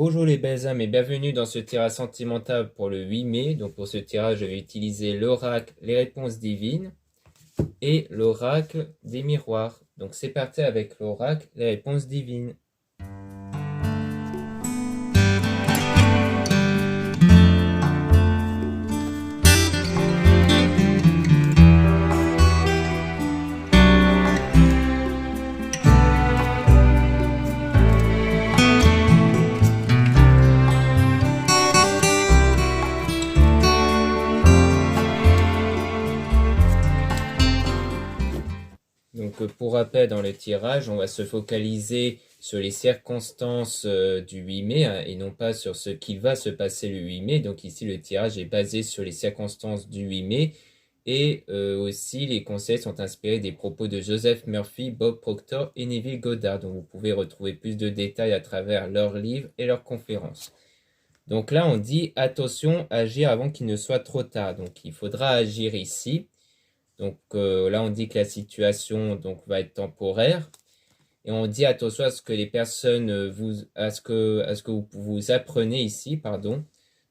Bonjour les belles âmes et bienvenue dans ce tirage sentimental pour le 8 mai. Donc pour ce tirage, je vais utiliser l'oracle Les réponses divines et l'oracle des miroirs. Donc c'est parti avec l'oracle Les réponses divines. Donc pour rappel, dans le tirage, on va se focaliser sur les circonstances du 8 mai et non pas sur ce qui va se passer le 8 mai. Donc ici, le tirage est basé sur les circonstances du 8 mai et aussi les conseils sont inspirés des propos de Joseph Murphy, Bob Proctor et Neville Goddard. Donc vous pouvez retrouver plus de détails à travers leurs livres et leurs conférences. Donc là, on dit attention, agir avant qu'il ne soit trop tard. Donc il faudra agir ici. Donc là, on dit que la situation va être temporaire. Et on dit attention à ce que les personnes à ce que vous apprenez ici, pardon.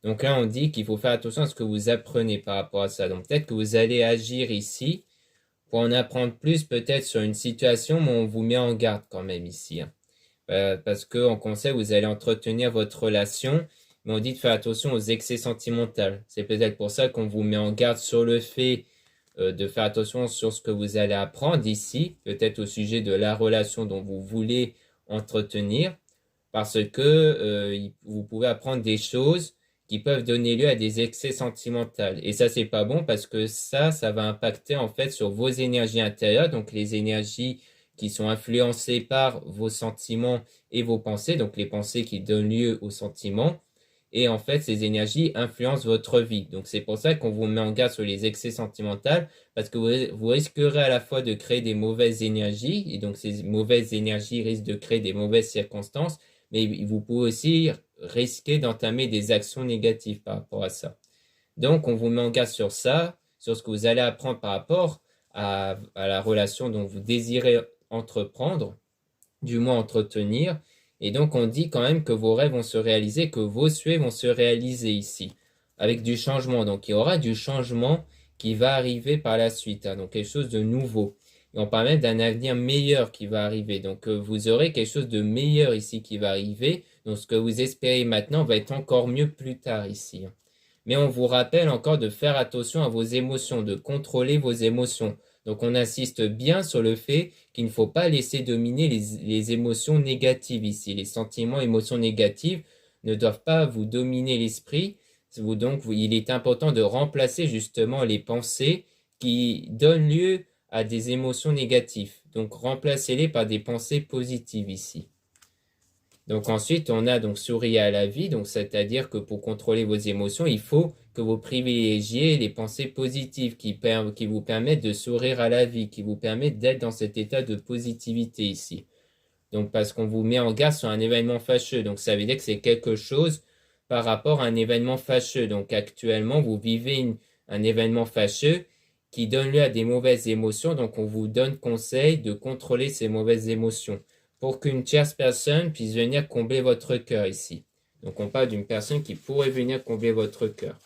Donc là, on dit qu'il faut faire attention à ce que vous apprenez par rapport à ça. Donc peut-être que vous allez agir ici pour en apprendre plus peut-être sur une situation, mais on vous met en garde quand même ici. Parce qu'en conseil, vous allez entretenir votre relation, mais on dit de faire attention aux excès sentimentaux. C'est peut-être pour ça qu'on vous met en garde sur le fait de faire attention sur ce que vous allez apprendre ici, peut-être au sujet de la relation dont vous voulez entretenir, parce que vous pouvez apprendre des choses qui peuvent donner lieu à des excès sentimentaux. Et ça, c'est pas bon parce que ça va impacter en fait sur vos énergies intérieures, donc les énergies qui sont influencées par vos sentiments et vos pensées, donc les pensées qui donnent lieu aux sentiments. Et en fait, ces énergies influencent votre vie. Donc c'est pour ça qu'on vous met en garde sur les excès sentimentaux, parce que vous risquerez à la fois de créer des mauvaises énergies, et donc ces mauvaises énergies risquent de créer des mauvaises circonstances, mais vous pouvez aussi risquer d'entamer des actions négatives par rapport à ça. Donc on vous met en garde sur ça, sur ce que vous allez apprendre par rapport à la relation dont vous désirez entreprendre, du moins entretenir. Et donc on dit quand même que vos rêves vont se réaliser, que vos souhaits vont se réaliser ici, avec du changement. Donc il y aura du changement qui va arriver par la suite, donc quelque chose de nouveau. Et on parle même d'un avenir meilleur qui va arriver. Donc vous aurez quelque chose de meilleur ici qui va arriver. Donc ce que vous espérez maintenant va être encore mieux plus tard ici. Mais on vous rappelle encore de faire attention à vos émotions, de contrôler vos émotions. Donc on insiste bien sur le fait qu'il ne faut pas laisser dominer les émotions négatives ici. Les sentiments, émotions négatives ne doivent pas vous dominer l'esprit. Donc il est important de remplacer justement les pensées qui donnent lieu à des émotions négatives. Donc remplacez-les par des pensées positives ici. Donc ensuite, on a donc sourire à la vie, donc c'est-à-dire que pour contrôler vos émotions, il faut que vous privilégiez les pensées positives qui vous permettent de sourire à la vie, qui vous permettent d'être dans cet état de positivité ici. Donc parce qu'on vous met en garde sur un événement fâcheux, donc ça veut dire que c'est quelque chose par rapport à un événement fâcheux. Donc actuellement, vous vivez un événement fâcheux qui donne lieu à des mauvaises émotions, donc on vous donne conseil de contrôler ces mauvaises émotions pour qu'une tierce personne puisse venir combler votre cœur ici. Donc on parle d'une personne qui pourrait venir combler votre cœur.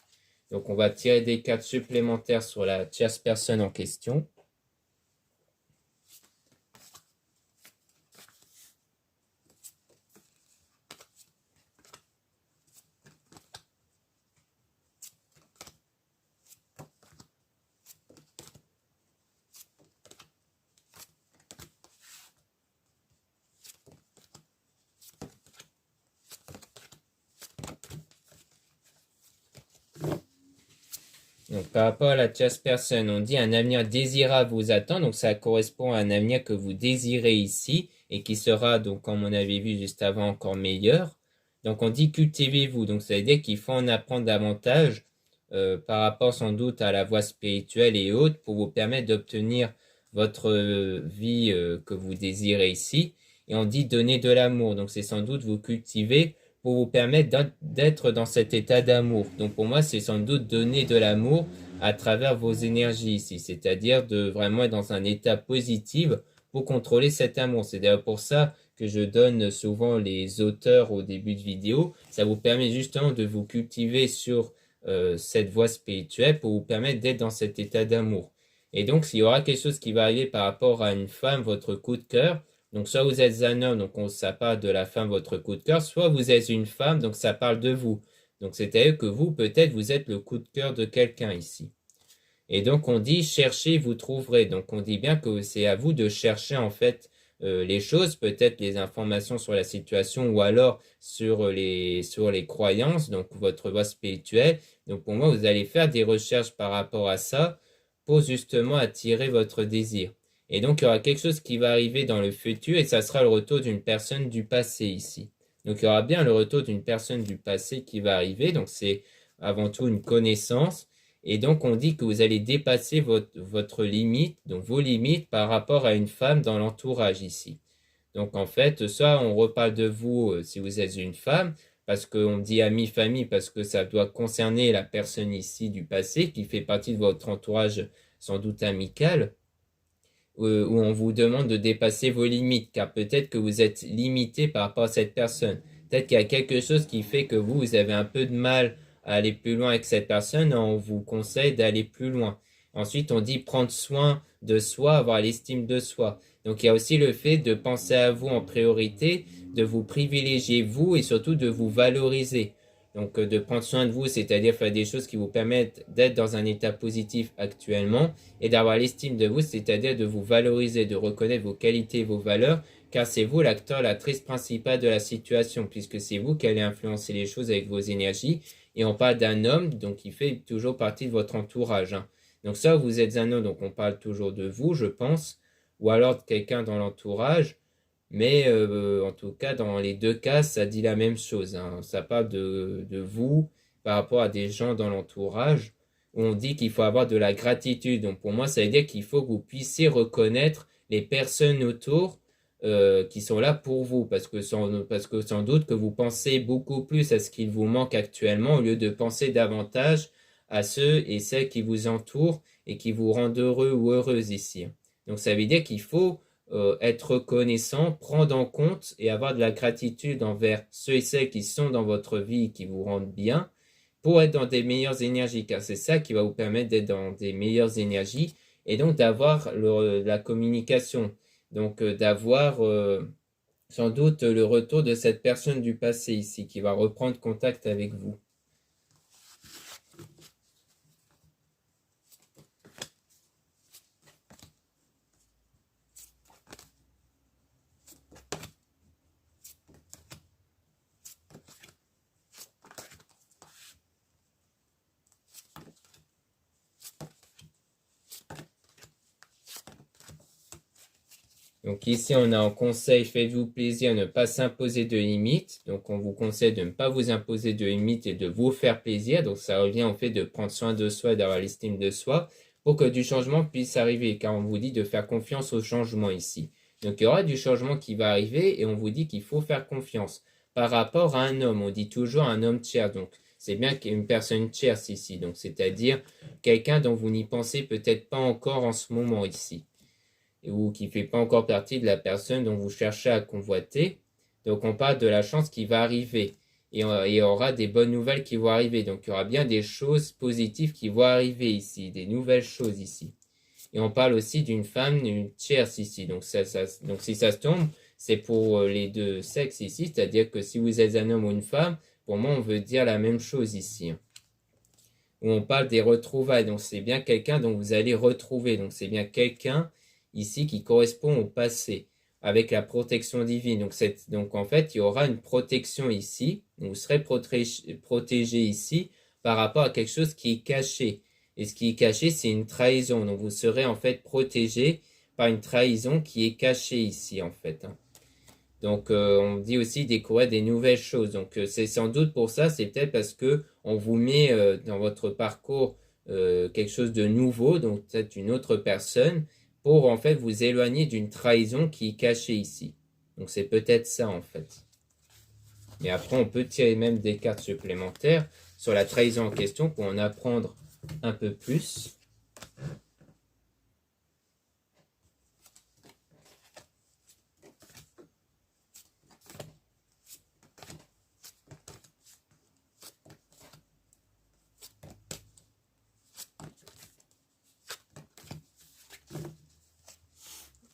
Donc on va tirer des cartes supplémentaires sur la tierce personne en question. Donc, par rapport à la tierce personne, on dit un avenir désirable vous attend. Donc, ça correspond à un avenir que vous désirez ici et qui sera, donc, comme on avait vu juste avant, encore meilleur. Donc, on dit cultivez-vous. Donc, ça veut dire qu'il faut en apprendre davantage par rapport sans doute à la voie spirituelle et autres pour vous permettre d'obtenir votre vie que vous désirez ici. Et on dit donner de l'amour. Donc, c'est sans doute vous cultiver pour vous permettre d'être dans cet état d'amour. Donc pour moi, c'est sans doute donner de l'amour à travers vos énergies ici, c'est-à-dire de vraiment être dans un état positif pour contrôler cet amour. C'est d'ailleurs pour ça que je donne souvent les auteurs au début de vidéo. Ça vous permet justement de vous cultiver sur cette voie spirituelle pour vous permettre d'être dans cet état d'amour. Et donc, s'il y aura quelque chose qui va arriver par rapport à une femme, votre coup de cœur, donc soit vous êtes un homme, donc ça parle de la femme, votre coup de cœur, soit vous êtes une femme, donc ça parle de vous. Donc c'est-à-dire que vous, peut-être, vous êtes le coup de cœur de quelqu'un ici. Et donc on dit cherchez, vous trouverez. Donc on dit bien que c'est à vous de chercher en fait les choses, peut-être les informations sur la situation ou alors sur les croyances, donc votre voie spirituelle. Donc pour moi, vous allez faire des recherches par rapport à ça pour justement attirer votre désir. Et donc il y aura quelque chose qui va arriver dans le futur et ça sera le retour d'une personne du passé ici. Donc il y aura bien le retour d'une personne du passé qui va arriver. Donc c'est avant tout une connaissance. Et donc, on dit que vous allez dépasser votre limite, donc vos limites par rapport à une femme dans l'entourage ici. Donc, en fait, ça, on reparle de vous si vous êtes une femme, parce qu'on dit ami, famille, parce que ça doit concerner la personne ici du passé qui fait partie de votre entourage sans doute amical, où on vous demande de dépasser vos limites, car peut-être que vous êtes limité par rapport à cette personne. Peut-être qu'il y a quelque chose qui fait que vous avez un peu de mal à aller plus loin avec cette personne, on vous conseille d'aller plus loin. Ensuite, on dit prendre soin de soi, avoir l'estime de soi. Donc, il y a aussi le fait de penser à vous en priorité, de vous privilégier vous et surtout de vous valoriser. Donc, de prendre soin de vous, c'est-à-dire faire des choses qui vous permettent d'être dans un état positif actuellement et d'avoir l'estime de vous, c'est-à-dire de vous valoriser, de reconnaître vos qualités et vos valeurs, car c'est vous l'acteur, l'actrice principale de la situation, puisque c'est vous qui allez influencer les choses avec vos énergies. Et on parle d'un homme, donc il fait toujours partie de votre entourage. Hein. Donc ça, vous êtes un homme, donc on parle toujours de vous, je pense, ou alors de quelqu'un dans l'entourage. Mais en tout cas, dans les deux cas, ça dit la même chose. Hein. Ça parle de vous par rapport à des gens dans l'entourage où on dit qu'il faut avoir de la gratitude. Donc pour moi, ça veut dire qu'il faut que vous puissiez reconnaître les personnes autour qui sont là pour vous. Parce que sans doute que vous pensez beaucoup plus à ce qu'il vous manque actuellement au lieu de penser davantage à ceux et celles qui vous entourent et qui vous rendent heureux ou heureuse ici. Donc ça veut dire qu'il faut être reconnaissant, prendre en compte et avoir de la gratitude envers ceux et celles qui sont dans votre vie, qui vous rendent bien, pour être dans des meilleures énergies, car c'est ça qui va vous permettre d'être dans des meilleures énergies et donc d'avoir la communication, donc d'avoir sans doute le retour de cette personne du passé ici, qui va reprendre contact avec vous. Donc ici, on a en conseil, faites-vous plaisir, ne pas s'imposer de limites. Donc on vous conseille de ne pas vous imposer de limites et de vous faire plaisir. Donc ça revient au fait de prendre soin de soi et d'avoir l'estime de soi pour que du changement puisse arriver. Car on vous dit de faire confiance au changement ici. Donc il y aura du changement qui va arriver et on vous dit qu'il faut faire confiance. Par rapport à un homme, on dit toujours un homme tiers. Donc c'est bien qu'il y ait une personne tierce ici. Donc c'est-à-dire quelqu'un dont vous n'y pensez peut-être pas encore en ce moment ici ou qui ne fait pas encore partie de la personne dont vous cherchez à convoiter. Donc on parle de la chance qui va arriver. Et il y aura des bonnes nouvelles qui vont arriver. Donc il y aura bien des choses positives qui vont arriver ici, des nouvelles choses ici. Et on parle aussi d'une femme, une tierce ici. Donc donc si ça se tombe, c'est pour les deux sexes ici. C'est-à-dire que si vous êtes un homme ou une femme, pour moi on veut dire la même chose ici. Où on parle des retrouvailles. Donc c'est bien quelqu'un dont vous allez retrouver. Donc c'est bien quelqu'un ici qui correspond au passé avec la protection divine. Donc en fait, il y aura une protection ici. Vous serez protégé ici par rapport à quelque chose qui est caché. Et ce qui est caché, c'est une trahison. Donc vous serez en fait protégé par une trahison qui est cachée ici en fait. Hein. Donc on dit aussi découvrir des nouvelles choses. Donc c'est sans doute pour ça, c'est peut-être parce que on vous met dans votre parcours quelque chose de nouveau, donc peut-être une autre personne, pour en fait vous éloigner d'une trahison qui est cachée ici. Donc c'est peut-être ça en fait. Mais après on peut tirer même des cartes supplémentaires sur la trahison en question pour en apprendre un peu plus.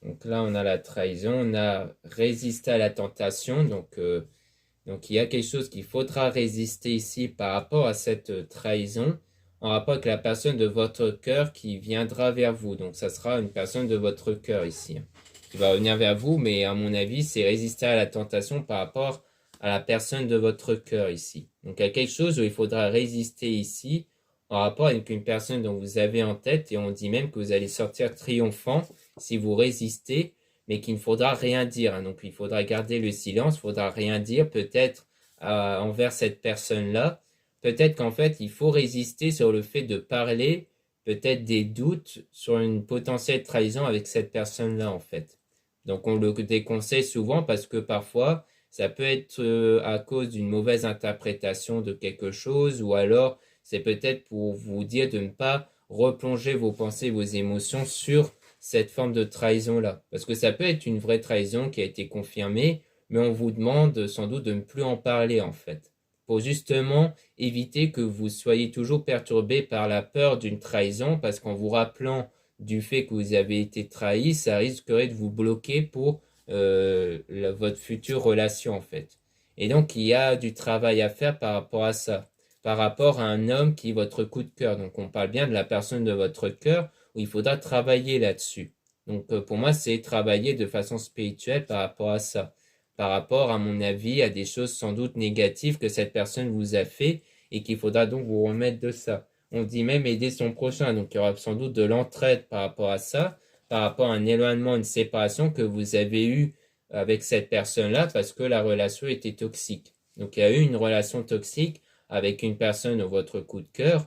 Donc là, on a la trahison, on a résisté à la tentation. Donc il y a quelque chose qu'il faudra résister ici par rapport à cette trahison, en rapport avec la personne de votre cœur qui viendra vers vous. Donc ça sera une personne de votre cœur ici, qui va venir vers vous, mais à mon avis, c'est résister à la tentation par rapport à la personne de votre cœur ici. Donc il y a quelque chose où il faudra résister ici, en rapport avec une personne dont vous avez en tête, et on dit même que vous allez sortir triomphant si vous résistez, mais qu'il ne faudra rien dire, hein. Donc il faudra garder le silence, il faudra rien dire peut-être envers cette personne-là. Peut-être qu'en fait, il faut résister sur le fait de parler, peut-être des doutes sur une potentielle trahison avec cette personne-là, en fait. Donc on le déconseille souvent parce que parfois, ça peut être à cause d'une mauvaise interprétation de quelque chose, ou alors c'est peut-être pour vous dire de ne pas replonger vos pensées, vos émotions sur cette forme de trahison-là. Parce que ça peut être une vraie trahison qui a été confirmée, mais on vous demande sans doute de ne plus en parler en fait. Pour justement éviter que vous soyez toujours perturbé par la peur d'une trahison, parce qu'en vous rappelant du fait que vous avez été trahi, ça risquerait de vous bloquer pour votre future relation en fait. Et donc il y a du travail à faire par rapport à ça, par rapport à un homme qui est votre coup de cœur. Donc on parle bien de la personne de votre cœur, où il faudra travailler là-dessus. Donc pour moi, c'est travailler de façon spirituelle par rapport à ça, par rapport, à mon avis, à des choses sans doute négatives que cette personne vous a fait et qu'il faudra donc vous remettre de ça. On dit même aider son prochain, donc il y aura sans doute de l'entraide par rapport à ça, par rapport à un éloignement, une séparation que vous avez eu avec cette personne-là parce que la relation était toxique. Donc il y a eu une relation toxique avec une personne de votre coup de cœur,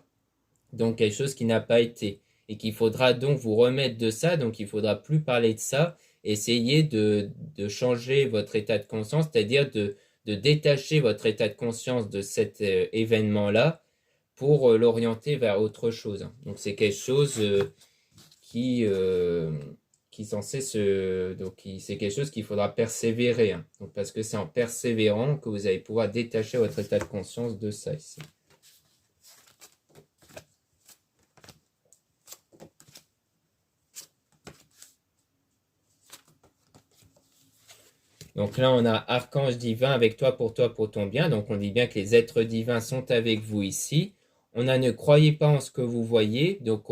donc quelque chose qui n'a pas été, et qu'il faudra donc vous remettre de ça, donc il faudra plus parler de ça, essayer de changer votre état de conscience, c'est-à-dire de détacher votre état de conscience de cet événement-là pour l'orienter vers autre chose. Donc c'est quelque chose qui, euh, qui est censé c'est quelque chose qu'il faudra persévérer, hein. Donc parce que c'est en persévérant que vous allez pouvoir détacher votre état de conscience de ça ici. Donc là, on a Archange divin avec toi, pour ton bien. Donc on dit bien que les êtres divins sont avec vous ici. On a ne croyez pas en ce que vous voyez. Donc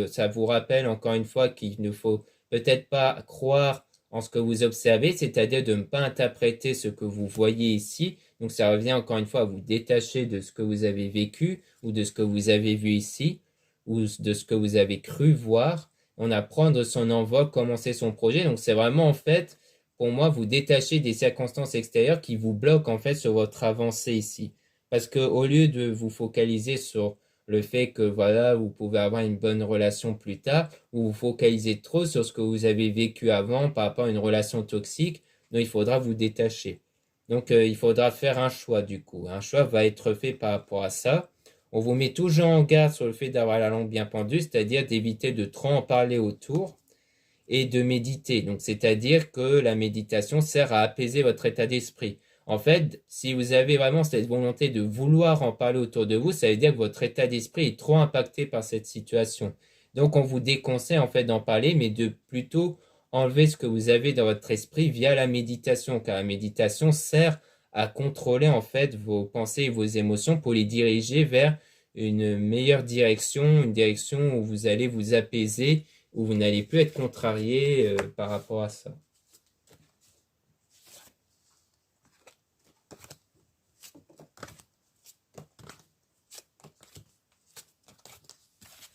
ça vous rappelle encore une fois qu'il ne faut peut-être pas croire en ce que vous observez, c'est-à-dire de ne pas interpréter ce que vous voyez ici. Donc ça revient encore une fois à vous détacher de ce que vous avez vécu ou de ce que vous avez vu ici ou de ce que vous avez cru voir. On a prendre son envol, commencer son projet. Donc c'est vraiment en fait pour moi, vous détachez des circonstances extérieures qui vous bloquent en fait sur votre avancée ici. Parce que au lieu de vous focaliser sur le fait que voilà, vous pouvez avoir une bonne relation plus tard, ou vous focalisez trop sur ce que vous avez vécu avant par rapport à une relation toxique, donc il faudra vous détacher. Donc il faudra faire un choix du coup. Un choix va être fait par rapport à ça. On vous met toujours en garde sur le fait d'avoir la langue bien pendue, c'est-à-dire d'éviter de trop en parler autour et de méditer. Donc, c'est-à-dire que la méditation sert à apaiser votre état d'esprit. En fait, si vous avez vraiment cette volonté de vouloir en parler autour de vous, ça veut dire que votre état d'esprit est trop impacté par cette situation. Donc, on vous déconseille en fait d'en parler, mais de plutôt enlever ce que vous avez dans votre esprit via la méditation, car la méditation sert à contrôler en fait vos pensées et vos émotions pour les diriger vers une meilleure direction, une direction où vous allez vous apaiser, où vous n'allez plus être contrarié par rapport à ça.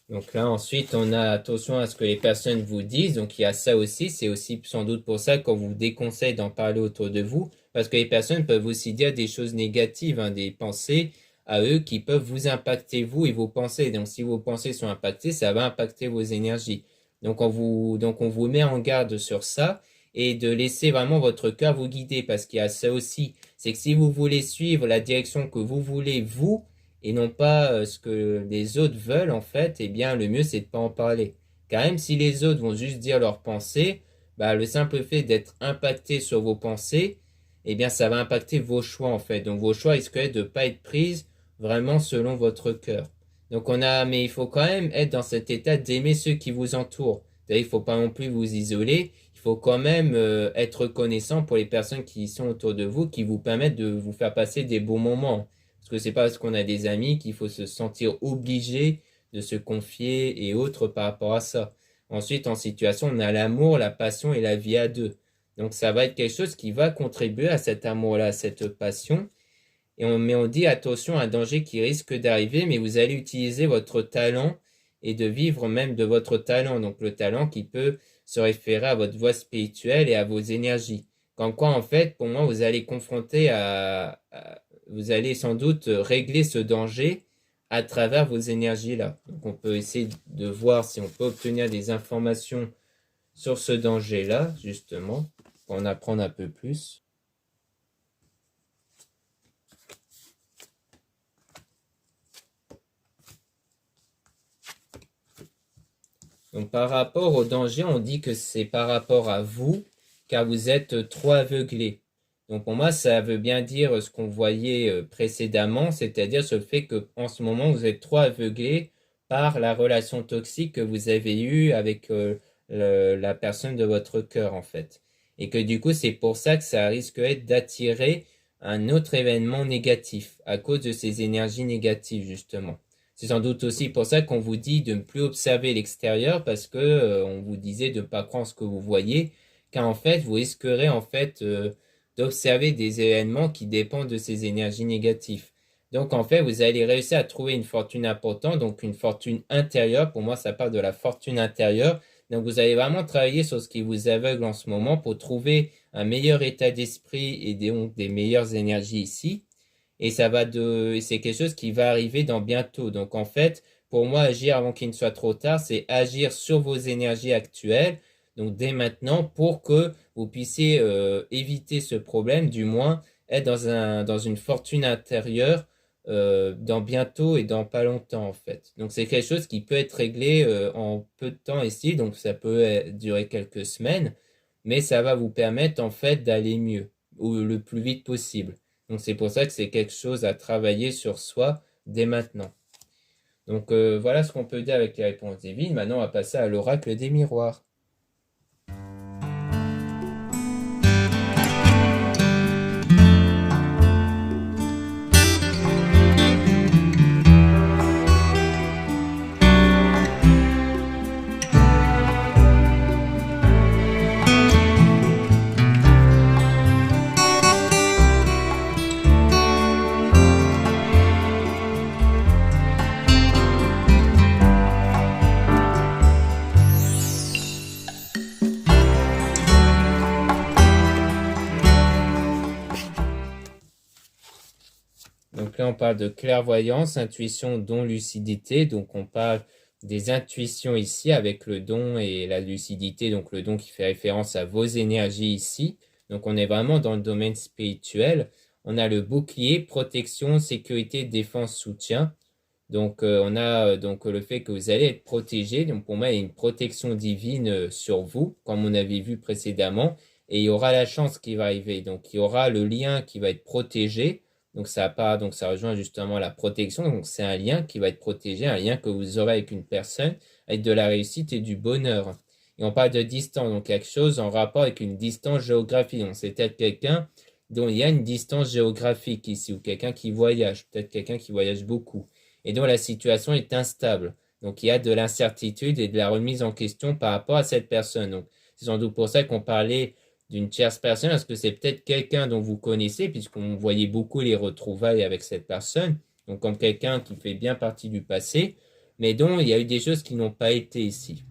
Donc là, ensuite, on a attention à ce que les personnes vous disent. Donc il y a ça aussi. C'est aussi sans doute pour ça qu'on vous déconseille d'en parler autour de vous. Parce que les personnes peuvent aussi dire des choses négatives, hein, des pensées à eux qui peuvent vous impacter, vous et vos pensées. Donc si vos pensées sont impactées, ça va impacter vos énergies. Donc on vous met en garde sur ça et de laisser vraiment votre cœur vous guider. Parce qu'il y a ça aussi. C'est que si vous voulez suivre la direction que vous voulez, vous, et non pas ce que les autres veulent en fait, eh bien le mieux c'est de pas en parler. Car même si les autres vont juste dire leurs pensées, bah, le simple fait d'être impacté sur vos pensées, eh bien ça va impacter vos choix en fait. Donc vos choix risqueraient de ne pas être pris vraiment selon votre cœur. Donc mais il faut quand même être dans cet état d'aimer ceux qui vous entourent. Il faut pas non plus vous isoler. Il faut quand même être reconnaissant pour les personnes qui sont autour de vous, qui vous permettent de vous faire passer des bons moments. Parce que c'est pas parce qu'on a des amis qu'il faut se sentir obligé de se confier et autres par rapport à ça. Ensuite, en situation, on a l'amour, la passion et la vie à deux. Donc ça va être quelque chose qui va contribuer à cet amour-là, à cette passion. Mais on dit attention à un danger qui risque d'arriver, mais vous allez utiliser votre talent et de vivre même de votre talent. Donc le talent qui peut se référer à votre voie spirituelle et à vos énergies. Comme quoi, en fait, pour moi, vous allez vous allez sans doute régler ce danger à travers vos énergies-là. Donc on peut essayer de voir si on peut obtenir des informations sur ce danger-là, justement, pour en apprendre un peu plus. Donc par rapport au danger, on dit que c'est par rapport à vous, car vous êtes trop aveuglé. Donc pour moi, ça veut bien dire ce qu'on voyait précédemment, c'est-à-dire ce fait qu'en ce moment, vous êtes trop aveuglé par la relation toxique que vous avez eue avec la personne de votre cœur, en fait. Et que du coup, c'est pour ça que ça risque d'attirer un autre événement négatif, à cause de ces énergies négatives, justement. C'est sans doute aussi pour ça qu'on vous dit de ne plus observer l'extérieur parce que on vous disait de ne pas croire ce que vous voyez, car en fait vous risquerez en fait d'observer des événements qui dépendent de ces énergies négatives. Donc en fait vous allez réussir à trouver une fortune importante, donc une fortune intérieure. Pour moi ça parle de la fortune intérieure. Donc vous allez vraiment travailler sur ce qui vous aveugle en ce moment pour trouver un meilleur état d'esprit et donc des meilleures énergies ici. Et c'est quelque chose qui va arriver dans bientôt. Donc, en fait, pour moi, agir avant qu'il ne soit trop tard, c'est agir sur vos énergies actuelles. Donc, dès maintenant, pour que vous puissiez éviter ce problème, du moins, être dans une fortune intérieure dans bientôt et dans pas longtemps, en fait. Donc, c'est quelque chose qui peut être réglé en peu de temps ici. Donc, ça peut durer quelques semaines, mais ça va vous permettre, en fait, d'aller mieux ou le plus vite possible. Donc c'est pour ça que c'est quelque chose à travailler sur soi dès maintenant. Donc voilà ce qu'on peut dire avec les réponses divines. Maintenant on va passer à l'oracle des miroirs. Donc là, on parle de clairvoyance, intuition, don, lucidité. Donc on parle des intuitions ici avec le don et la lucidité. Donc le don qui fait référence à vos énergies ici. Donc on est vraiment dans le domaine spirituel. On a le bouclier, protection, sécurité, défense, soutien. Donc on a donc le fait que vous allez être protégé. Donc pour moi, il y a une protection divine sur vous, comme on avait vu précédemment. Et il y aura la chance qui va arriver. Donc il y aura le lien qui va être protégé. Donc ça rejoint justement la protection. Donc c'est un lien qui va être protégé, un lien que vous aurez avec une personne, avec de la réussite et du bonheur. Et on parle de distance, donc quelque chose en rapport avec une distance géographique. Donc c'est peut-être quelqu'un dont il y a une distance géographique ici, ou quelqu'un qui voyage, peut-être quelqu'un qui voyage beaucoup, et dont la situation est instable. Donc il y a de l'incertitude et de la remise en question par rapport à cette personne. Donc c'est sans doute pour ça qu'on parlait d'une tierce personne, parce que c'est peut-être quelqu'un dont vous connaissez, puisqu'on voyait beaucoup les retrouvailles avec cette personne, donc comme quelqu'un qui fait bien partie du passé, mais dont il y a eu des choses qui n'ont pas été ici.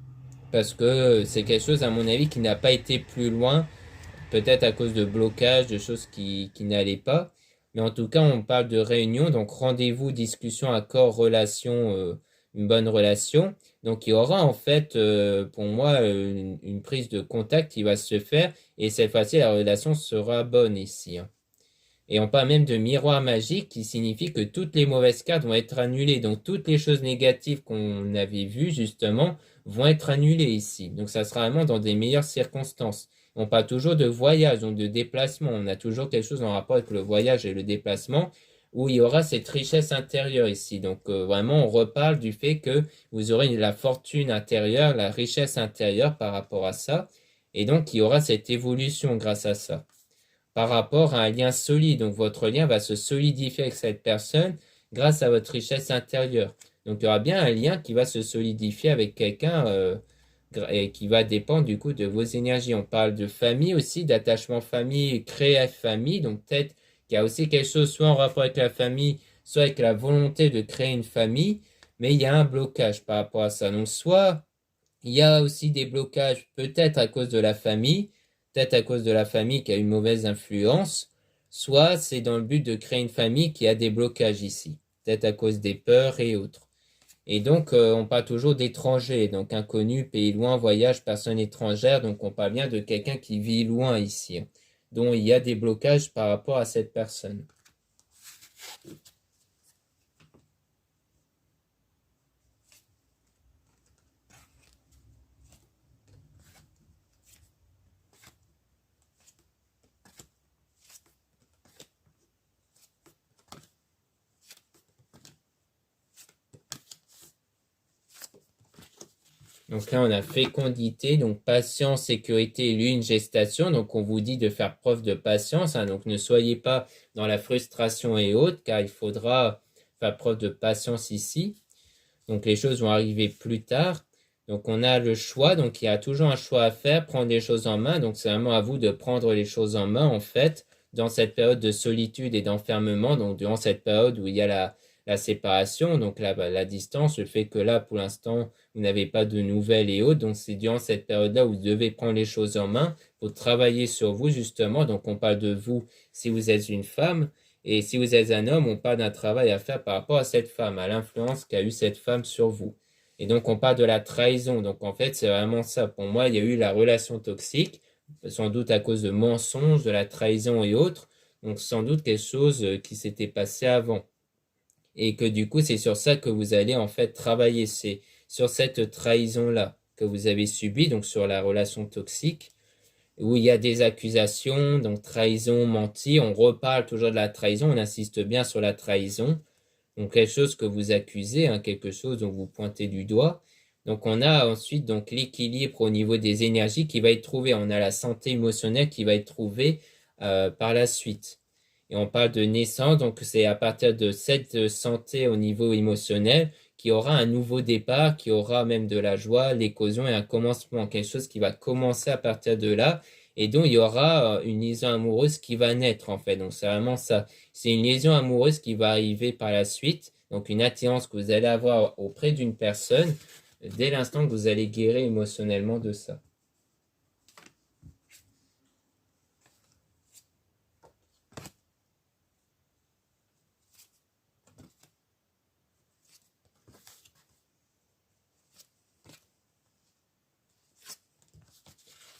Parce que c'est quelque chose, à mon avis, qui n'a pas été plus loin, peut-être à cause de blocages, de choses qui n'allaient pas. Mais en tout cas, on parle de réunion, donc rendez-vous, discussion, accord, relation, une bonne relation. Donc il y aura en fait, pour moi, une prise de contact qui va se faire et cette fois-ci, la relation sera bonne ici. Hein. Et on parle même de miroir magique qui signifie que toutes les mauvaises cartes vont être annulées. Donc toutes les choses négatives qu'on avait vues justement vont être annulées ici. Donc ça sera vraiment dans des meilleures circonstances. On parle toujours de voyage, donc de déplacement. On a toujours quelque chose en rapport avec le voyage et le déplacement. où il y aura cette richesse intérieure ici. Donc vraiment, on reparle du fait que vous aurez la fortune intérieure, la richesse intérieure par rapport à ça, et donc il y aura cette évolution grâce à ça. Par rapport à un lien solide, donc votre lien va se solidifier avec cette personne grâce à votre richesse intérieure. Donc il y aura bien un lien qui va se solidifier avec quelqu'un et qui va dépendre du coup de vos énergies. On parle de famille aussi, d'attachement famille, créer famille. Donc peut-être qu'il y a aussi quelque chose soit en rapport avec la famille, soit avec la volonté de créer une famille, mais il y a un blocage par rapport à ça. Donc soit il y a aussi des blocages peut-être à cause de la famille, peut-être à cause de la famille qui a une mauvaise influence, soit c'est dans le but de créer une famille qui a des blocages ici, peut-être à cause des peurs et autres. Et donc, on parle toujours d'étrangers, donc inconnu, pays loin, voyage, personne étrangère. Donc, on parle bien de quelqu'un qui vit loin ici, dont il y a des blocages par rapport à cette personne. Donc là, on a fécondité, donc patience, sécurité, lune, gestation. Donc, on vous dit de faire preuve de patience, hein. Donc, ne soyez pas dans la frustration et autres, car il faudra faire preuve de patience ici. Donc, les choses vont arriver plus tard. Donc, on a le choix. Donc, il y a toujours un choix à faire, prendre les choses en main. Donc, c'est vraiment à vous de prendre les choses en main, en fait, dans cette période de solitude et d'enfermement. Donc, durant cette période où il y a la séparation, donc la distance, le fait que là, pour l'instant, vous n'avez pas de nouvelles et autres. Donc, c'est durant cette période-là où vous devez prendre les choses en main pour travailler sur vous, justement. Donc, on parle de vous si vous êtes une femme. Et si vous êtes un homme, on parle d'un travail à faire par rapport à cette femme, à l'influence qu'a eu cette femme sur vous. Et donc, on parle de la trahison. Donc, en fait, c'est vraiment ça. Pour moi, il y a eu la relation toxique, sans doute à cause de mensonges, de la trahison et autres. Donc, sans doute quelque chose qui s'était passé avant. Et que du coup, c'est sur ça que vous allez en fait travailler. C'est sur cette trahison-là que vous avez subie, donc sur la relation toxique où il y a des accusations, donc trahison, menti. On reparle toujours de la trahison, on insiste bien sur la trahison. Donc quelque chose que vous accusez, hein, quelque chose dont vous pointez du doigt. Donc on a ensuite donc l'équilibre au niveau des énergies qui va être trouvé. On a la santé émotionnelle qui va être trouvée par la suite. Et on parle de naissance, donc c'est à partir de cette santé au niveau émotionnel qu'il y aura un nouveau départ, qui aura même de la joie, l'éclosion et un commencement, quelque chose qui va commencer à partir de là et dont il y aura une liaison amoureuse qui va naître en fait. Donc c'est vraiment ça. C'est une liaison amoureuse qui va arriver par la suite, donc une attirance que vous allez avoir auprès d'une personne dès l'instant que vous allez guérir émotionnellement de ça.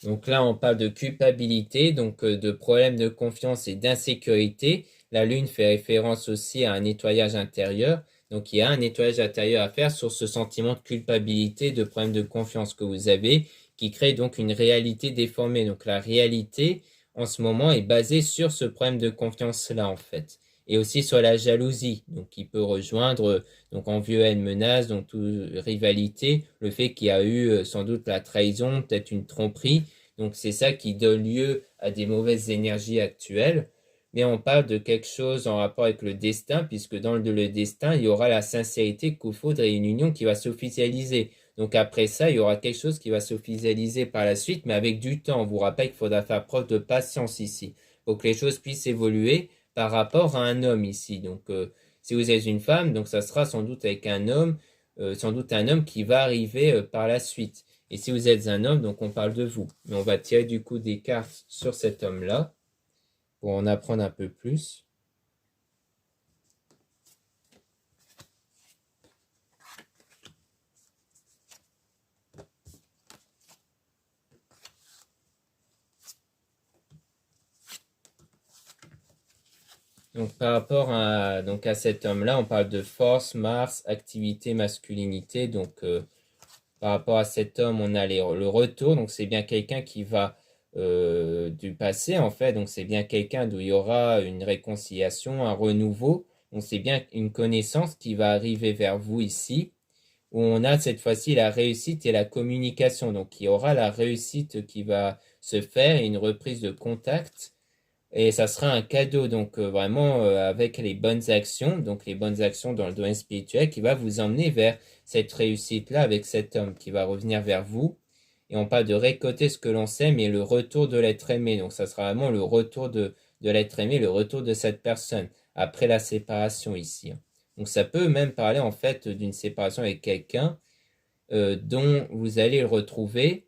Donc là, on parle de culpabilité, donc de problèmes de confiance et d'insécurité. La lune fait référence aussi à un nettoyage intérieur. Donc il y a un nettoyage intérieur à faire sur ce sentiment de culpabilité, de problème de confiance que vous avez, qui crée donc une réalité déformée. Donc la réalité, en ce moment, est basée sur ce problème de confiance-là, en fait. Et aussi sur la jalousie, donc qui peut rejoindre donc envie, haine, menace, donc toute rivalité, le fait qu'il y a eu sans doute la trahison, peut-être une tromperie. Donc c'est ça qui donne lieu à des mauvaises énergies actuelles. Mais on parle de quelque chose en rapport avec le destin, puisque dans le destin, il y aura la sincérité qu'il faudrait une union qui va s'officialiser. Donc après ça, il y aura quelque chose qui va s'officialiser par la suite, mais avec du temps. On vous rappelle qu'il faudra faire preuve de patience ici, pour que les choses puissent évoluer par rapport à un homme ici. Donc si vous êtes une femme, donc ça sera sans doute avec un homme, sans doute un homme qui va arriver par la suite. Et si vous êtes un homme, donc on parle de vous. Mais on va tirer du coup des cartes sur cet homme-là pour en apprendre un peu plus. Donc par rapport à cet homme-là, on parle de force, Mars, activité, masculinité. Donc par rapport à cet homme, on a le retour. Donc c'est bien quelqu'un qui va du passé en fait. Donc c'est bien quelqu'un d'où il y aura une réconciliation, un renouveau. Donc c'est bien une connaissance qui va arriver vers vous ici, où on a cette fois-ci la réussite et la communication. Donc il y aura la réussite qui va se faire et une reprise de contact. Et ça sera un cadeau, donc vraiment avec les bonnes actions, donc les bonnes actions dans le domaine spirituel qui va vous emmener vers cette réussite-là avec cet homme qui va revenir vers vous. Et on parle de récolter ce que l'on sait, mais le retour de l'être aimé. Donc ça sera vraiment le retour de l'être aimé, le retour de cette personne après la séparation ici. Donc ça peut même parler en fait d'une séparation avec quelqu'un dont vous allez le retrouver.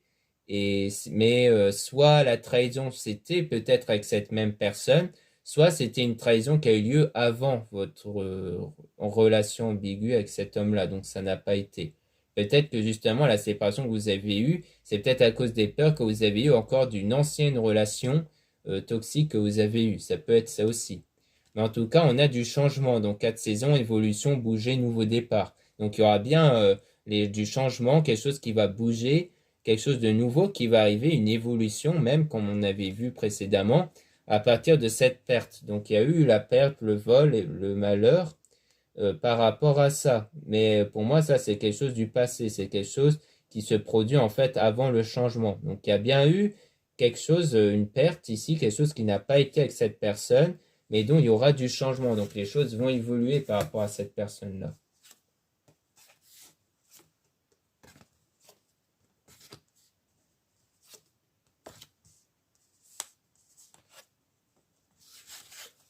Mais soit la trahison c'était peut-être avec cette même personne, soit c'était une trahison qui a eu lieu avant votre relation ambiguë avec cet homme-là, donc ça n'a pas été. Peut-être que justement la séparation que vous avez eue, c'est peut-être à cause des peurs que vous avez eues encore d'une ancienne relation toxique que vous avez eue. Ça peut être ça aussi. Mais en tout cas, on a du changement. Donc 4 saisons, évolution, bouger, nouveau départ. Donc il y aura bien du changement, quelque chose qui va bouger, quelque chose de nouveau qui va arriver, une évolution même comme on avait vu précédemment à partir de cette perte. Donc il y a eu la perte, le vol et le malheur par rapport à ça. Mais pour moi, ça c'est quelque chose du passé, c'est quelque chose qui se produit en fait avant le changement. Donc il y a bien eu quelque chose, une perte ici, quelque chose qui n'a pas été avec cette personne, mais dont il y aura du changement. Donc les choses vont évoluer par rapport à cette personne-là.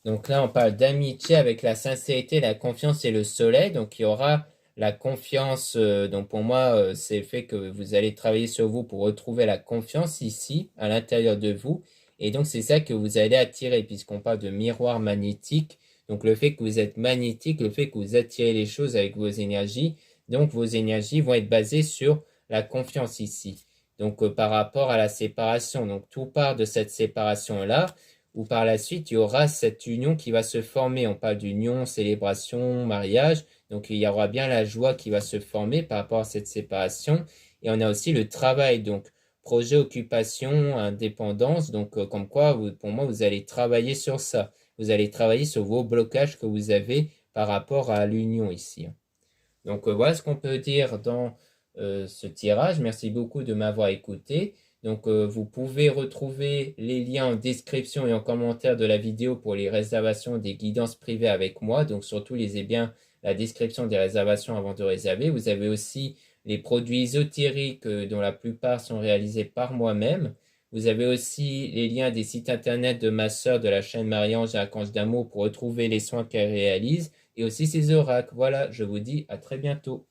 Donc là, on parle d'amitié avec la sincérité, la confiance et le soleil. Donc il y aura la confiance. Donc pour moi, c'est le fait que vous allez travailler sur vous pour retrouver la confiance ici, à l'intérieur de vous. Et donc c'est ça que vous allez attirer, puisqu'on parle de miroir magnétique. Donc le fait que vous êtes magnétique, le fait que vous attirez les choses avec vos énergies. Donc vos énergies vont être basées sur la confiance ici. Donc par rapport à la séparation. Donc tout part de cette séparation-là où par la suite, il y aura cette union qui va se former. On parle d'union, célébration, mariage. Donc, il y aura bien la joie qui va se former par rapport à cette séparation. Et on a aussi le travail. Donc, projet, occupation, indépendance. Donc, comme quoi, pour moi, vous allez travailler sur ça. Vous allez travailler sur vos blocages que vous avez par rapport à l'union ici. Donc, voilà ce qu'on peut dire dans ce tirage. Merci beaucoup de m'avoir écouté. Donc, vous pouvez retrouver les liens en description et en commentaire de la vidéo pour les réservations des guidances privées avec moi. Donc, surtout, lisez bien la description des réservations avant de réserver. Vous avez aussi les produits ésotériques dont la plupart sont réalisés par moi-même. Vous avez aussi les liens des sites internet de ma sœur de la chaîne Marie-Ange et Archange d'Amour pour retrouver les soins qu'elle réalise et aussi ses oracles. Voilà, je vous dis à très bientôt.